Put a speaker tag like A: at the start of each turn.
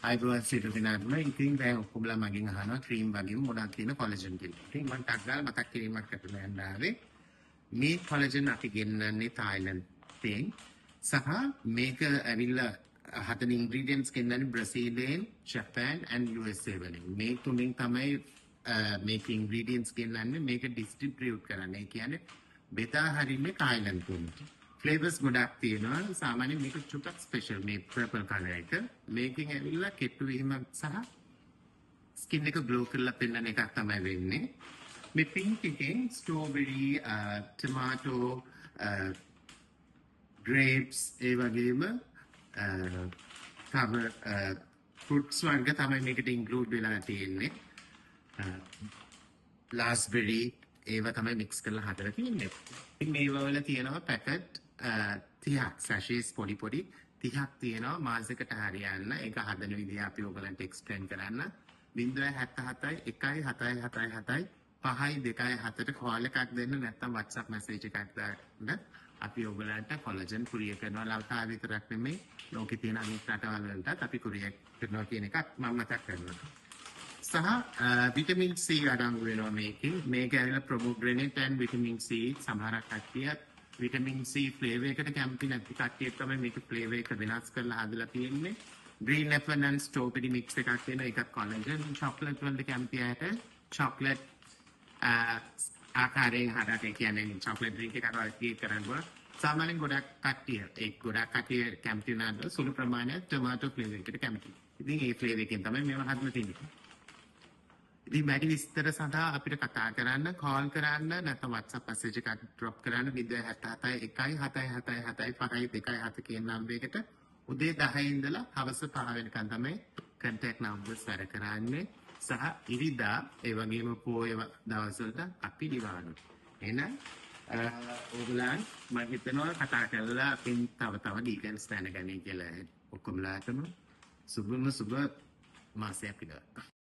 A: අයිබෝන් සිටු දිනාටම ඉතින් දැන් ඔක්කොමලා මගෙන් අහනවා ක්‍රීම් වගේම මොනවද තියෙන කොලජන් කියලා. ඉතින් මම ටක් ගාලා මතක් කිරීමක් කරලා යන්න ආවේ. මේ කොලජන් අපි ගෙන්නන්නේ තායිලන්තයෙන් සහ මේක ඇවිල්ලා හදන ඉන්ග්‍රීඩියන්ට්ස් ගෙන්නන්නේ බ්‍රසීලයෙන්, ජපාන් and USA වලින්. මේ තුنين තමයි මේක ඉන්ග්‍රීඩියන්ට්ස් ගෙන්නන්නේ මේක ඩිස්ට්‍රිබියුට් කරන්නේ. ඒ කියන්නේ බෙදා හරින්නේ තායිලන්තයෙන්. ෆ්ලේවර්ස් ගොඩක් තියෙනවා සාමාන්‍යයෙන් මේක චුට්ටක් ස්පෙෂල් මේ පර්පල් කලර් එක මේකෙන් ඇවිල්ලා කෙට්ටු වීමක් සහ ස්කින් එක ග්ලෝ කරලා පෙන්නන එකක් තමයි වෙන්නේ මේ පින්ක් එකෙන් ස්ට්‍රෝබෙරි ටොමැටෝ ග්‍රේප්ස් ඒ වගේම තව ෆෘට්ස් වර්ග තමයි මේකට ඉන්ක්ලූඩ් වෙලා තියෙන්නේ රාස්බෙරි ඒවා තමයි මික්ස් කරලා හදලා තියෙන්නේ ඉතින් මේවා වල තියෙනවා පැකට් 30ක් සැෂේස් පොඩි පොඩි 30ක් තියෙනවා මාසෙකට හරියන්න ඒක හදන විදිහ අපි ඔයගලන්ට එක්ස්ප්ලেইন කරන්න 077 17777 527ට කෝල් එකක් දෙන්න නැත්නම් WhatsApp message එකක් දාන්න අපි ඔයගලන්ට කොලජන් කුරියර් කරනවා ලංකාවේ විතරක් නෙමෙයි ලෝකේ තියෙන අනිත් රටවල් වලටත් අපි කුරියර් කරනවා කියන එකක් මම මතක් කරනවා සහ විටමින් C අඩංගු වෙනවා මේකේ මේක ඇවිල්ලා ප්‍රොමෝග්‍රැනේට් and විටමින් C සමහරක් කට්ටිය විටමින් C ෆ්ලේවර් එකට කැමති නැති කට්ටිය තමයි මේක ෆ්ලේවර් එක වෙනස් කරලා හදලා තියෙන්නේ green apple and strawberry mix එකක් තියෙන එකක් කොලජන් chocolate වලට කැමති අයට chocolate ආකාරයෙන් හදලා කියන්නේ chocolate drink එකක් වගේ කරනවා සාමාන්‍යයෙන් ගොඩක් කට්ටිය කැමති නැද්ද සුළු ප්‍රමාණයක් tomato flavor එකට කැමති ඉතින් ඒ flavor එකෙන් තමයි මේව හදලා තියෙන්නේ ඉතින් වැඩි විස්තර සඳහා අපිට කතා කරන්න කෝල් කරන්න නැත්නම් WhatsApp message එකක් drop කරන්න 077 කියන නම්බර් එකට උදේ 10 ඉඳලා හවස 5 වෙනකන් තමයි contact numbers වැඩ කරන්නේ සහ ඉරිදා ඒ වගේම පොය දවස්වලට අපි දිවානවා එහෙනම් ඕගොල්ලන් මම හිතනවා කතා කරලා අපින් තව details දැනගන්න කියලා ඔක්කොමලාටම සුබ මාසයක් විතර